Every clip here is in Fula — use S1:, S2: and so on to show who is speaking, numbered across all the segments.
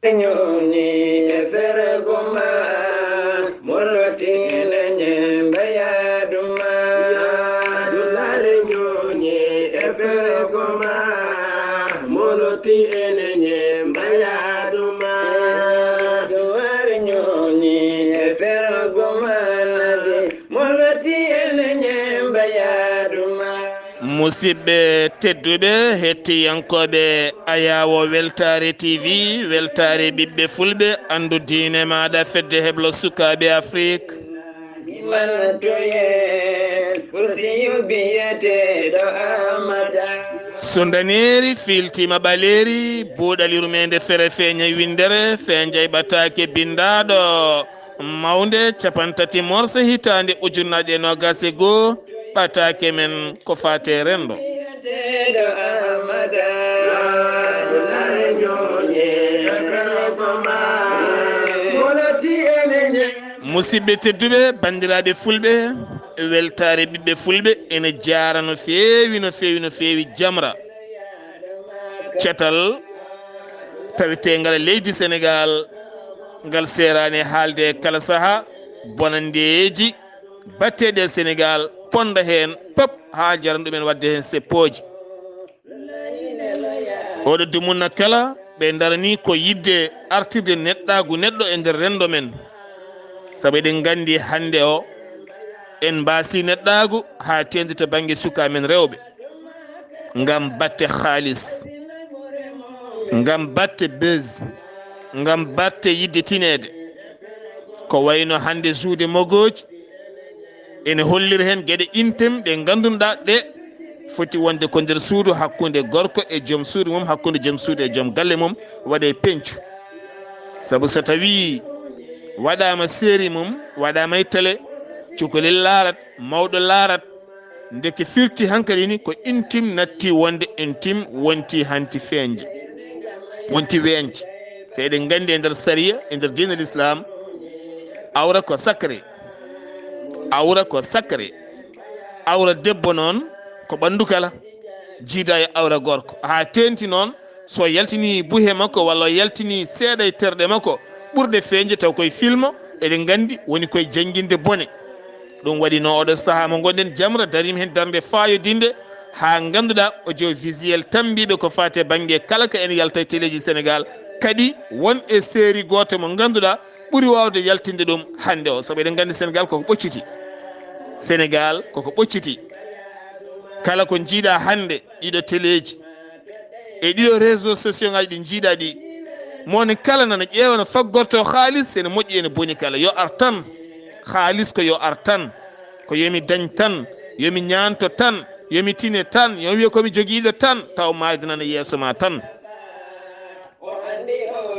S1: Nyoni efere goma moloti lenye mbaya duma dulale nyoni efere goma moloti lenye mbaya duma duare nyoni efere goma nadi moloti lenye mbaya duma. Musidɓe tedduɓe hettiyankoɓe Ayawo Weltare TV weltare ɓiɓɓe fulɓe andu diine maɗa fedde heblo sukaɓe Afrique so daneri filtima ɓaleri buuɗalirumede fere feeña windere feeñay ɓatake bindaɗo mawde capantati morse hitande ujunnaje nogas e goho ɓatake men ko fate rendo musidɓe tedduɓe bandiraɓe fulɓe weltare ɓiɓɓe fulɓe ene jara no fewi no fewi no fewi jamra cetal tawetegal leydi Sénégal ngal serani haalde kala saaha bonandeji batteɗe Sénégal ponda hen pop ha jaran ɗumen wadde hen seppoji oɗo dumunna kala ɓe darani ko yidde artirde neɗɗagu neɗɗo e nder rendo men saabu eɗen gandi hande o en mbasi neɗɗagu ha tendi to banggue suka men rewɓe ngam batte halis ngam batte buse ngam batte yidde tinede ko wayno hande juude mogoji ene hollir hen gueɗe intem ɗe ganduɗa ɗe foti wonde ko nder suudu hakkude gorko e joom suudu mum hakkude joom suudu e joom galle mum waɗe pencu saabu so tawi waɗama série mum waɗama e télé cukalel laarat mawɗo laarat ndeke firti hankkadi ni ko intime natti wonde intime wonti hanti feeñde wonti weeñde te eɗen gandi e nder saria e nder diine l'islam awra ko sacré awra ko sacré awra debbo noon ko ɓandu kala jiida e awra gorko ha tenti noon so yaltini buhe makko walla yaltini seeɗa e terɗe makko ɓurɗe feeñde taw koye film eɗen gandi woni koye jangguinde bone ɗum waɗino oɗo saaha mo gonɗen jamra darima hen darde fayodinde ha ganduɗa audiovisuel tambiɓe ko fate banggue kala ka en yalta téléji Sénégal kadi won e série goto mo ganduɗa ɓuuri wawde yaltinde ɗum hande o saabu eɗen gandi Sénégal koko ɓocciti Sénégal koko ɓocciti kala ko jiiɗa hande ɗiɗo téléji e ɗiɗo réseaux sociaux ngaji ɗi jiiɗa ɗi moni kala nana ƴeewa no faggorto haalis ene moƴƴi ene boni kala yo ar tan haalis ko yo ar tan ko yomi dañ tan yomi ñanto tan yomi tine tan yomi wiya komi joguiɗo tan taw maydinana yeeso ma tan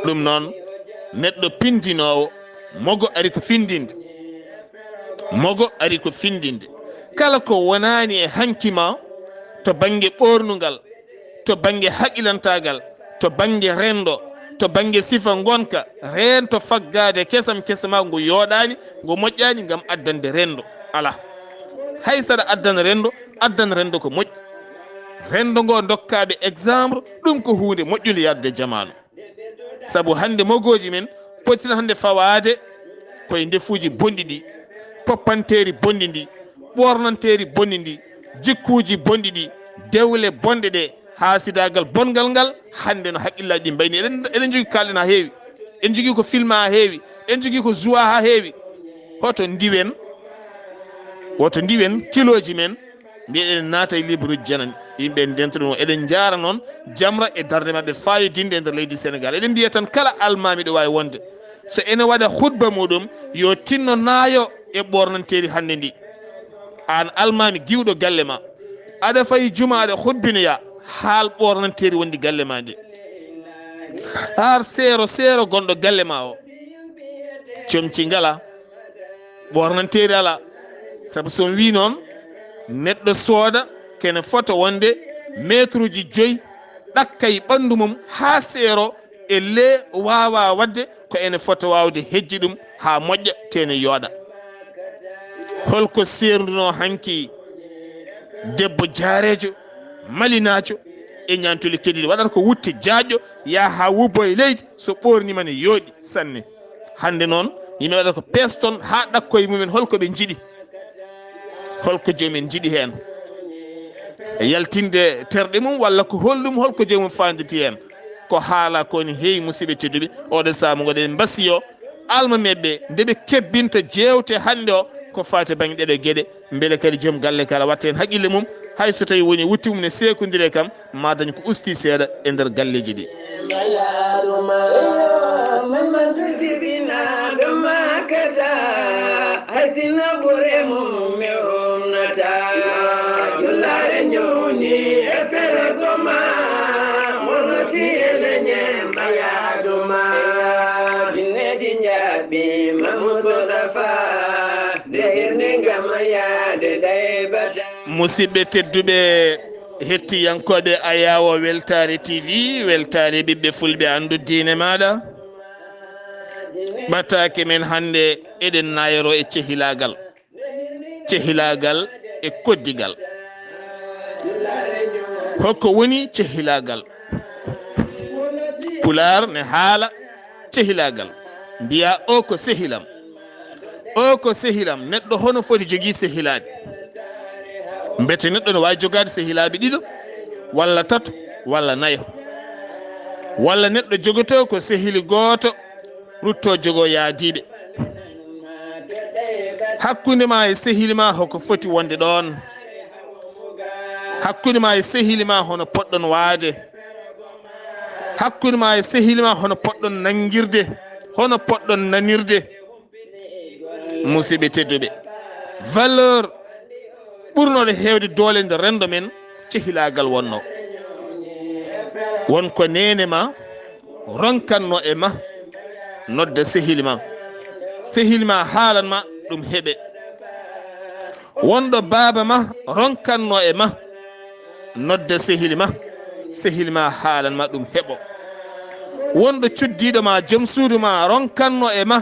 S1: ɗum noon neɗɗo pintinowo mogo ari ko findinde mogo ari ko findinde kala ko wonani e hankima to banggue ɓornugal to banggue haqqilantagal to banggue rendo to banggue sifa gonka rento faggade kesam kesama ngu yooɗani ngu moƴƴani gam addande rendo ala hay saɗa addana rendo ko moƴƴi rendo ngo dokkaɓe exemple ɗum ko hunde moƴƴude yadde jamanu saabu hande mogoji men potina hande fawade koye ndefuji bonɗi ɗi poppanteri bonɗi ndi ɓornanteri bonɗi ndi jikkuji bonɗi ɗi dewle bonɗe ɗe hasidagal bongal ngal hande no haqqillaji ɗi mbayni eɗen jogui kalɗen ha heewi en jogui ko film ha heewi en jogui ko joie ha heewi hoto ndiwen kiloji men mbiyeɗen naata e libre uji janani yimɓe ndento ɗum eɗen jara noon jamra e darde mabɓe fayodinde e nder leydi Sénégal eɗen mbiya tan kala almami ɗo wawi wonde so ene waɗa hutba muɗum yo tinno naayo e ɓornanteri hande ndi an almami giwɗo galle ma aɗa fayi juma aɗa hutbinoya haal ɓornanteri wondi galle ma ndi har seero gonɗo galle ma o comci ngala ɓornanteri ala saabu son wi noon neɗɗo sooda kene fota wonde métre uji 5 ɗakkay ɓandu mum ha seero e le wawa wadde ko ene fota wawde hejji ɗum ha moƴƴa tene yooɗa holko serduno hanki debbo jaarejo malinajo e ñantuli kediɗi waɗata ko wutte jaaƴo ya ha wubbo e leydi so ɓornima ne yooɗi sanne. hande noon yimɓe waɗata ko peston ha ɗakkoye mumen holko ɓe jiiɗi, holko jomumen jiiɗi hen e yaltinde terɗe mum walla ko hollum holko jomum fanditi hen ko haala koni heewi musidɓe tedduɓe. oɗo saaha goɗen mbasiyo alma meɓɓe ndeɓe kebbinta jewte hande o ko fati banggue ɗeɗo gueɗe beele kadi joom galle kala watta hen haqqille mum hayso tawi woni wutti mum ne sekodire kam ma dañ ko usti seeɗa e nder galleji ɗi. musidɓe tedduɓe hettiyankoɓe Ayawo Weltare TV, weltare ɓiɓɓe fulɓe andu diine maɗa. ɓattake men hande eɗen nayoro e cehilagal e koddigal. hokko woni cehilagal? Pular ne haala cehilagal mbiya o ko sehilam, o ko sehilam. neɗɗo hono foti jogui sehilaɓe? mbete neɗɗo ne wawi jogade sehilaɓe ɗiɗo walla tato walla nayo, walla neɗɗo jogoto ko sehili goto rutto jogo yaadiɓe. hakkude ma e sehili ma hoko foti wonde ɗon? hakkude ma e sehili ma hono poɗɗon waade? hakkude ma e sehili ma hono poɗɗon nangirde, hono poɗɗon nanirde? musidɓe tedduɓe, valeur ɓurnoɗo hewde doole nde rendo men cehilagal wonno. wonko nene ma ronkanno e ma nodda sehili ma haalanma ɗum heeɓe. wonɗo baaba ma ronkanno e ma nodda sehili ma haalanma ɗum heeɓo. wonɗo cuddiɗo ma joom suudu ma ronkanno e ma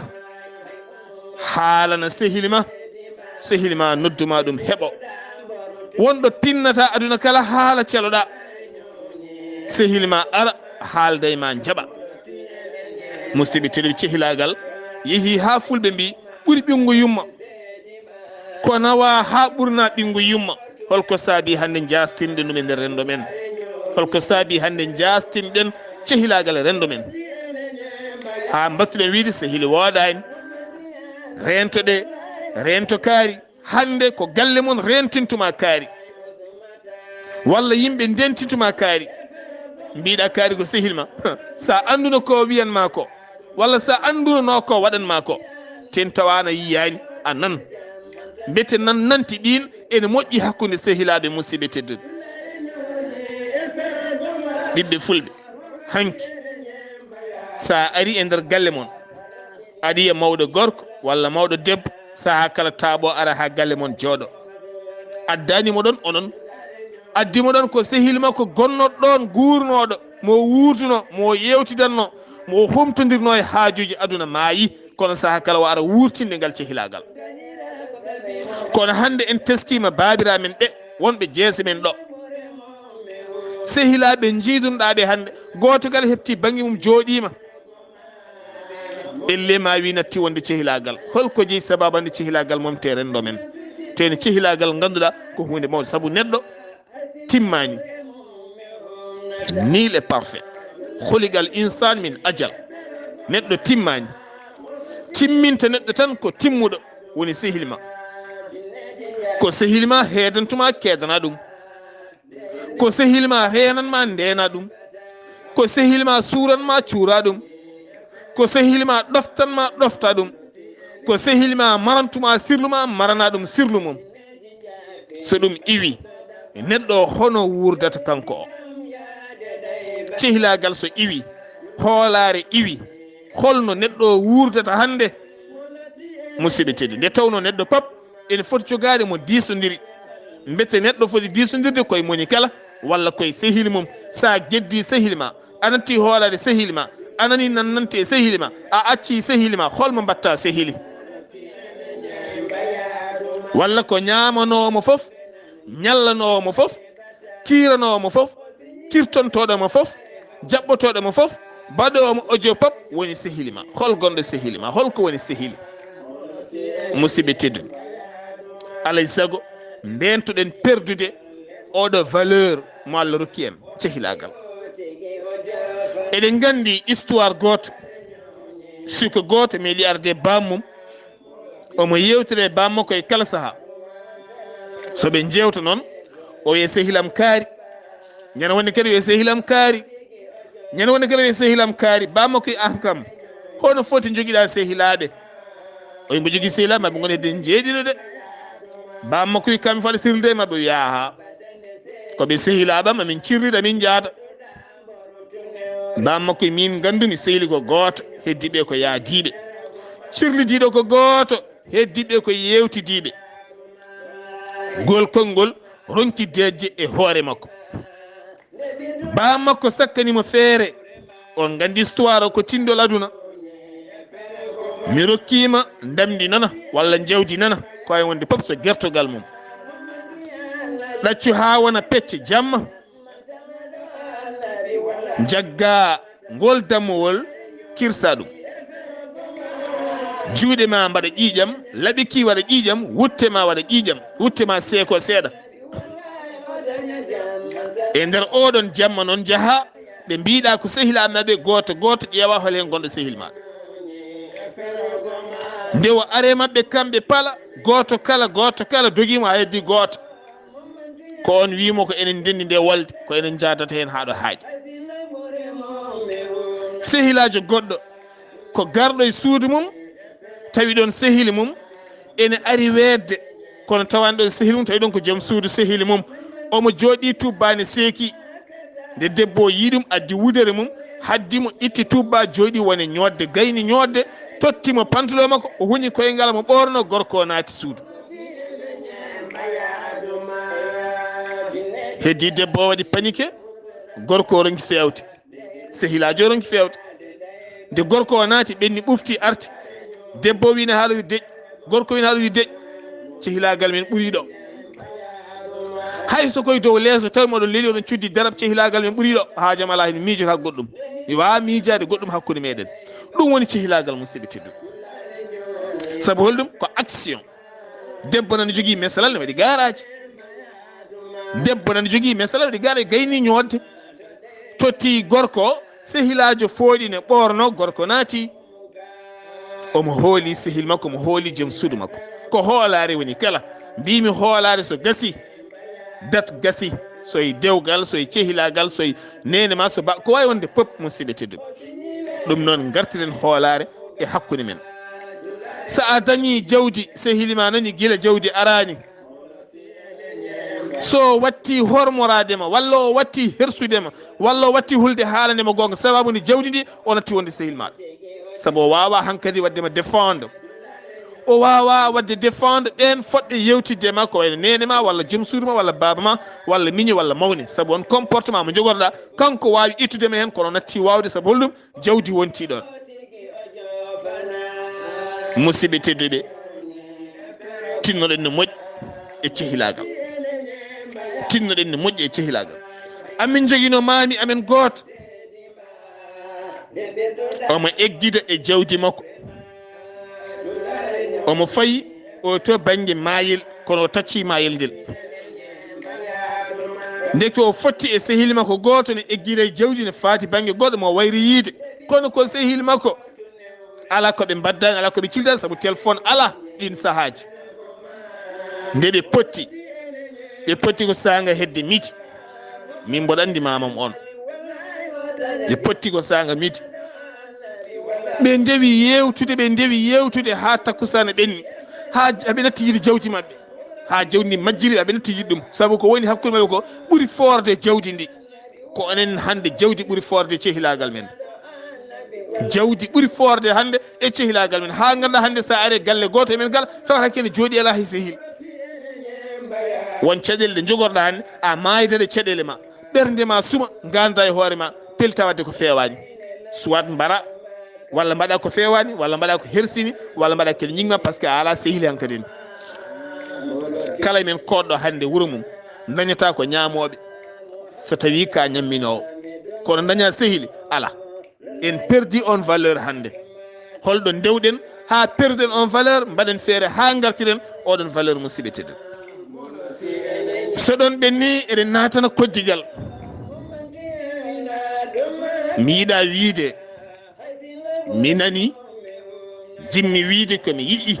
S1: haalana sehili ma nodduma ɗum heeɓo. wonɗo pinnata aduna kala haala celoɗa, sehili ma ara haalda e ma jaɓa. musidɓe tedduɓe, cehilagal yeehi ha fulɓe mbi ɓuuri ɓingu yumma, ko nawa ha ɓurna ɓingu yumma. holko saabi hande jastinɗen ɗum e nder rendo men? holko saabi hande jastinɗen cehilagal e rendo men? ha battuɗen wiide sehili woodani, rentoɗe rento kaari. hande ko galle mon rentintuma kaari, walla yimɓe ndentintuma kaari. mbiɗa kaari ko sehilma sa anduno ko wiyanma ko, walla sa anduno ko waɗanma ko, ten tawana yiyani a nan. mbete nanti ɗin ene moƴƴi hakkude sehilaɓe. musidɓe tedduɓe, ɓiɓɓe fulɓe, hanki sa ari e nder galle mon aɗa yiya mawɗo gorko walla mawɗo debbo, saha kala taaɓo ara ha galle mon jooɗo. addanimo ɗon onon, addimo ɗon ko sehilma ko gonnoɗo ɗon gurnoɗo, mo wurduno, mo yewtidanno, mo humtodirno e haajuji aduna maayi. kono saha kala o ara wurtinde ngal cehilagal. kono hande en teskima babira men ɓe wonɓe jeese men ɗo, sehilaɓe jiidunoɗaɓe hande gotogal hepti banggue mum jooɗima, elle ma wi natti wonde cehilagal. holko jeeyi sababande cehilagal momte rendo men? tene cehilagal ganduɗa ko hunde mawde, saabu neɗɗo timmani, nil est parfait, holigal insan min ajal. neɗɗo timmani, timminta neɗɗo tan ko timmuɗo woni sehilma. ko sehilma hedantuma kedana ɗum, ko sehilma renanma ndena ɗum, ko sehilma suranma cuura ɗum, ko sehilma ɗoftanma ɗofta ɗum, ko sehilma marantuma sirluma marana ɗum sirlu mum. so ɗum iwi neɗɗo hono wurdata kanko o? cehilagal so iwi, hoolare iwi, holno neɗɗo wurdata hande? musidɓe teddi, nde tawno neɗɗo pap ene foti jogade mo disodiri. mbete neɗɗo foti disodirde koye moni kala walla koye sehili mum. sa geddi sehilma, anatti hoolade sehilma, anani nannante e sehilma, a acci sehilma, holmo mbatta sehili? walla ko ñamanomo fof, ñallanomo fof, kiranomo fof, kirtontoɗomo fof jaɓɓotoɗomo fof baɗomo audio pop woni sehili ma. Hol gonɗo sehili ma? Holko woni sehili? Musidɓe tedduɓe, alay sago ndentoɗen perdude oɗo valeur mo Allah rokki en cehilagal. Eɗen gandi histoire goto, suka goto meeɗi arde bammum omo yewtire bamma koye kala saaha. soɓe jewta noon o wiye sehilam kaari, ñande wonde kadi wiye sehilam kaari, ñande wonde kadi wiye sehilam kaari. Bamma koye an kam hono foti joguiɗa sehilaɓe? o yimbo jogui sehilaɓe maɓe gone den jeeɗiɗo de. Bamma koye kamɓe faɗa sirde maɓe yaha koɓe sehilaɓam amin cirrida min jaata. Bamma koye min gandumi sehili ko goto, heddiɓe ko yaadiɓe, cirlidiɗo ko goto, heddiɓe ko yewtidiɓe. Gol konngol ronki dejje e hoore makko. Bammakko sakkanimo feere. On gandi histoire ko tindol aduna. Mi rokkima ndamdi nana walla jawdi nana ko ay wonde pop so gertogal mum. Ɗaccu ha wona pecce jamma jagga ngol dammowol kirsa ɗum. Juuɗe ma mbaɗa ƴiƴam, laɓiki waɗa ƴiƴam, wutte ma waɗa ƴiƴam, wutte ma seeko seeɗa. E nder oɗon jamma noon jaha ɓe mbiɗa ko sehilaɓe maɓe goto goto ƴeewa hol hen gonɗo sehil maɗa. Nde o are maɓɓe kamɓe pala goto kala dogimo ha heddi goto, ko on wimo ko enen ndendi nde walde ko enen jadata hen haɗo haaƴi. Sehilajo goɗɗo ko garɗo e suudu mum tawi ɗon sehili mum ene ari wedde, kono tawani ɗon sehili mum tawi ɗon ko joom suudu sehili mum. Omo jooɗi tubbani seeki, nde debbo yiɗum addi wudere mum haddimo itti tubba jooɗi wone ñodde, gayni ñodde, tottimo pantulo makko o huñi koyngal mo ɓorno, gorko o naati suudu. heddi debbo o waɗi panique, gorko o ronki fewte, sehilajo ronki fewte. Nde gorko o naati ɓenni ɓufti arti, debbo wina haala wi deƴ, gorko wina haala wi deƴ, cehilagal men ɓuuri ɗo. hay so koye dow leeso tawi moɗon leeli oɗon cuddi darab cehilagal men ɓuuri ɗo, haajam ala hen miijota goɗɗum, mi wawa miijade goɗɗum hakkude meɗen. ɗum woni cehilagal musidɓe tedduɓe. saabu holɗum ko action. debbo nana jogui mesalal ne waɗi garaji, debbo nana jogui mesalal waɗi garaji, gayni ñodde, totti gorko, sehilajo fooɗi ne ɓorno, gorko naati omo hooli sehil makko, mo hooli joom suudu makko. ko hoolare woni kala. mbimi hoolare so gasi dat gasi, soye dewgal, soye cehilagal, soye nene ma, so ba ko wawi wonde pop musidɓe tedduɓe. ɗum noon gartiren hoolare e hakkude men. sa a dañi jawdi sehilima nani gila jawdi arani, so watti hormoradema walla o watti hersudema walla o watti hulde haalandema gonga, sababu ni jawdi ndi o natti wonde sehil maɗa. saabu o wawa hankkadi waddema défendre, o wawa wadde défendre ɗen foɗɗe yewtidde ma ko wayno nene ma walla joom suudu ma walla baba ma walla miñi walla mawni. saabu on comportement mo jogorɗa kanko wawi ittudema hen kono natti wawde, saabu holɗum jawdi wonti ɗon. musidɓe tedduɓe, tinnoɗen no moƴƴi e cehilagal, tinnoɗen no moƴƴi e cehilagal. amin joguino mami amen goto, omo eggida e jawdi makko, omo fayi o to banggue mayel, kono o tacci mayel ngel. ndeke o fotti e sehili makko goto ne eggida e jawdi ne faati banggue goɗɗo mo wayri yiide, kono ko sehili makko ala koɓe mbaddani, ala koɓe cildani, saabu téléphone ala ɗin sahaji. nde ɓe potti ko sanga hedde midi, min mboɗo andi mamam on, ɓe potti ko sanga midi, ɓe ndewi yewtude ha takkusana ɓenni, ha aɓe natti yiide jawdi mabɓe, ha jawdi ndi majjiri aɓe natti yiide ɗum, saabu ko woni hakkude mabɓe ko ɓuuri forde jawdi ndi. ko onen hande jawdi ɓuuri forde cehilagal men, jawdi ɓuuri forde hande e cehilagal men. ha ganduɗa hande sa ari galle goto men gal tawata hakkene jooɗi ala hay sehil. won caɗele ɗe jogorɗa hande a mayitade caɗele ma, ɓernde ma suma, ganda e hoore ma, pelta wadde ko fewani, soit mbara walla mbaɗa ko fewani walla mbaɗa ko hersini walla mbaɗa kene ñingma, par ce que a ala sehili hankadin. kala men koɗɗo hande wuuro mum dañata ko ñamoɓe, so tawi ka ñamminowo kono daña sehili ala en perdi on valeur hande holɗo dewɗen ha perden on valeur mbaɗen feere ha gartiren oɗon valeur musidɓe tedduɓe so ɗon ɓenni eɗen natana koddigal mi yiɗa wiide mi nani jimmi wiide komi yiɗi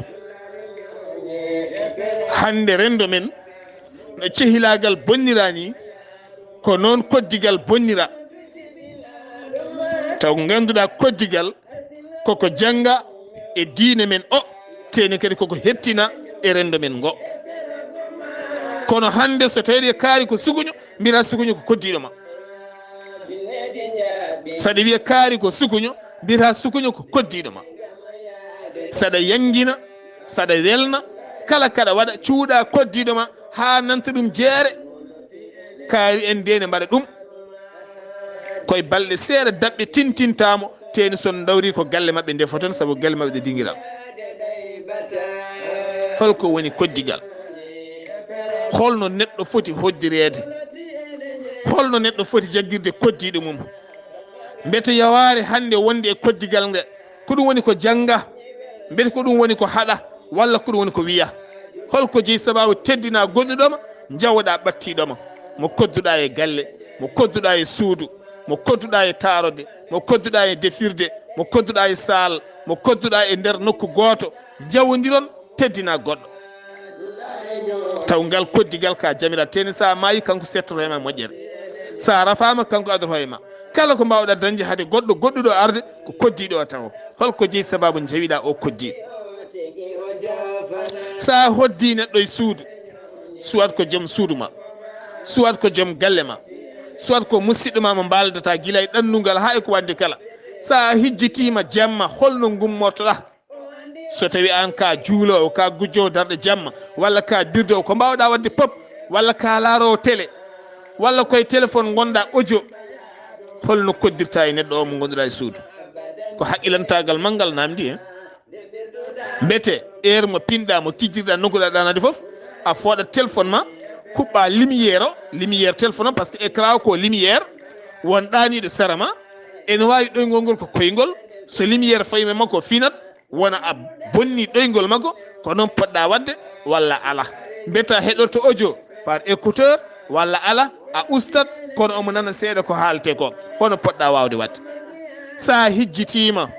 S1: hande rendo men no cehilagal bonnirani ko noon koddigal bonnira taw ganduɗa koddigal koko janga e diine men o teni kadi koko hettina e rendo men ngo kono hande so tawi kaari ko suguño mbira suguño ko koddiɗo ma saɗa wiya kaari ko suguño mbita suguño ko koddiɗo ma saɗa yangina saɗa welna kala kaɗa waɗa cuuɗa koddiɗo ma ha nanta ɗum jeere kaari en ndene mbaɗa ɗum koye balɗe seeɗa daɓɓe tintintamo teni son dawri ko galle mabɓe ndefoton saabu galle mabɓe ɗe dinguiral holko woni koddigal holno neɗɗo foti hoddirede holno neɗɗo foti jagguirde koddiɗo mum mbete yaware hande wonde e koddigal nde ko ɗum woni ko janga mbete ko ɗum woni ko haɗa walla ko ɗum woni ko wiya holko jeeyi sababu teddina gonɗuɗoma jawoɗa ɓattiɗoma mo kodduɗa e galle mo kodduɗa e suudu mo kodduɗa e taarode mo kodduɗa e defirde mo kodduɗa e saal mo kodduɗa e nder nokku goto jawodiron teddina goɗɗo taw ngal koddigal ka jamira teni sa maayi kanko settoto ema moƴƴere sa rafama kanko adoto e ma kala ko mbawɗa dañde haade goɗɗo goɗɗuɗo arde ko koddiɗo o taw holko jeeyi sababu jawiɗa o koddiɗo sa hoddi neɗɗo e suudu suwat ko joom suudu ma suwat ko joom galle ma suwat ko musidɗo ma mo mbaldata guila e ɗanndugal ha e ko wandi kala sa hijjitima jamma holno gummortoɗa so tawi an ka juulowo ka gujjowo darɗe jamma walla ka birdowo ko mbawɗa wadde pop walla ka laarowo télé walla koye téléphone gonɗa audio holno koddirta e neɗɗo o mo gonduɗa e suudu ko haqqilantagal manggal namdi hen mbete heure mo pinɗa mo kijjirɗa nokkuɗa ɗanade foof a fooɗat téléphone ma kuɓɓa lumiére o lumiére téléphone o par ce que écran o ko lumiére won ɗaniɗo sara ma ene wawi ɗoygol ngol ko koygol so lumiére fayime makko finat wona a bonni ɗoygol makko ko noon poɗɗa wadde walla ala mbeta heɗorto audio par écouteur walla ala a ustat kono omo nana seeɗa ko haalte ko hono poɗɗa wawde wadde sa hijjitima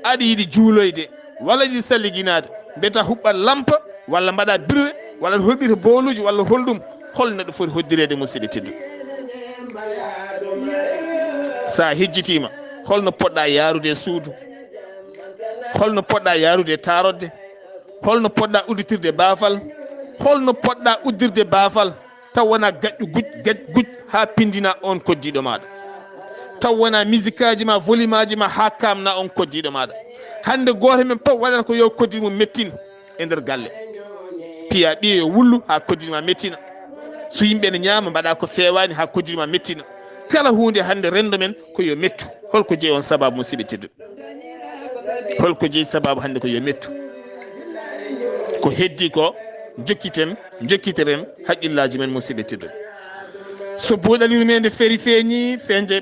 S1: aɗa yiiɗi juuloyde walla yiɗi salliginade mbeta huɓɓat lampa walla mbaɗa birwe walla ɗa holɓita booluji walla holɗum hol neɗɗo foti hoddirede musidɓe teddu sa hijjitima holno poɗɗa yarude suudu holno poɗɗa yarude tarodde holno poɗɗa udditirde baafal holno poɗɗa uddirde baafal taw wona gaƴƴu guj ha pindina on koddiɗo maɗa taw wona musique aji ma volume aji ma ha kamna on koddiɗo maɗa hande goto men pop waɗata ko yo koddiɗo mum mettin e nder galle piya ɓiye yo wullu ha koddiɗo ma mettina so yimɓe ne ñaama mbaɗa ko fewani ha koddiɗo ma mettina kala hunde hande rendo men ko yo mettu holko jeeyi on sababu musidɓe tedduɓe holko jeeyi sababu hande ko yo mettu ko heddi ko jokkiteren haqqillaji men musidɓe tedduɓe so buuɗaliru men nde feeri feeñi feñje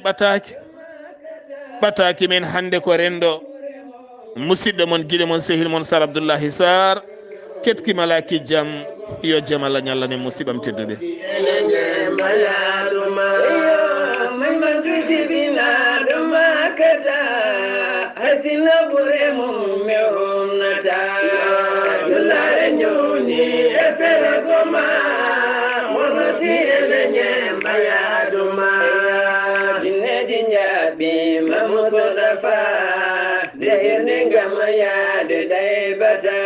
S1: ɓataki men hande ko rendo musidɗo mon guiɗe mon sehil mon Sar Abdoullahi Sarr ketkima laki jaam yo jaam Allah ñallane musidɓam tedduɓe hasina bure mum me humnata julare nyoni e fere goma monoti ele nyemba ya duma jinne dinyabi mamusodafa de irne gama ya de dai bata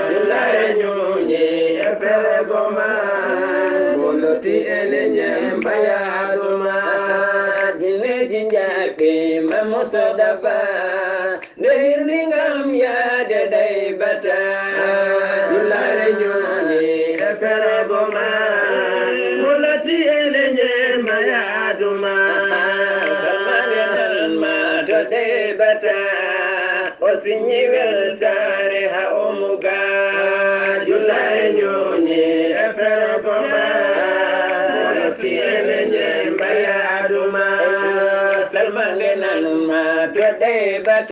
S1: julare nyoni e fere goma monoti ele nyemba ya duma jinne dinyabi mamusodafa Nirlingam ya de dai bata Dulare nyoni efere goma Mulati elenye maya duma Kamane naran ma to dai bata Osinyi weltare ha omuga Dulare nyoni efere goma Mulati elenye
S2: lenal ma to dai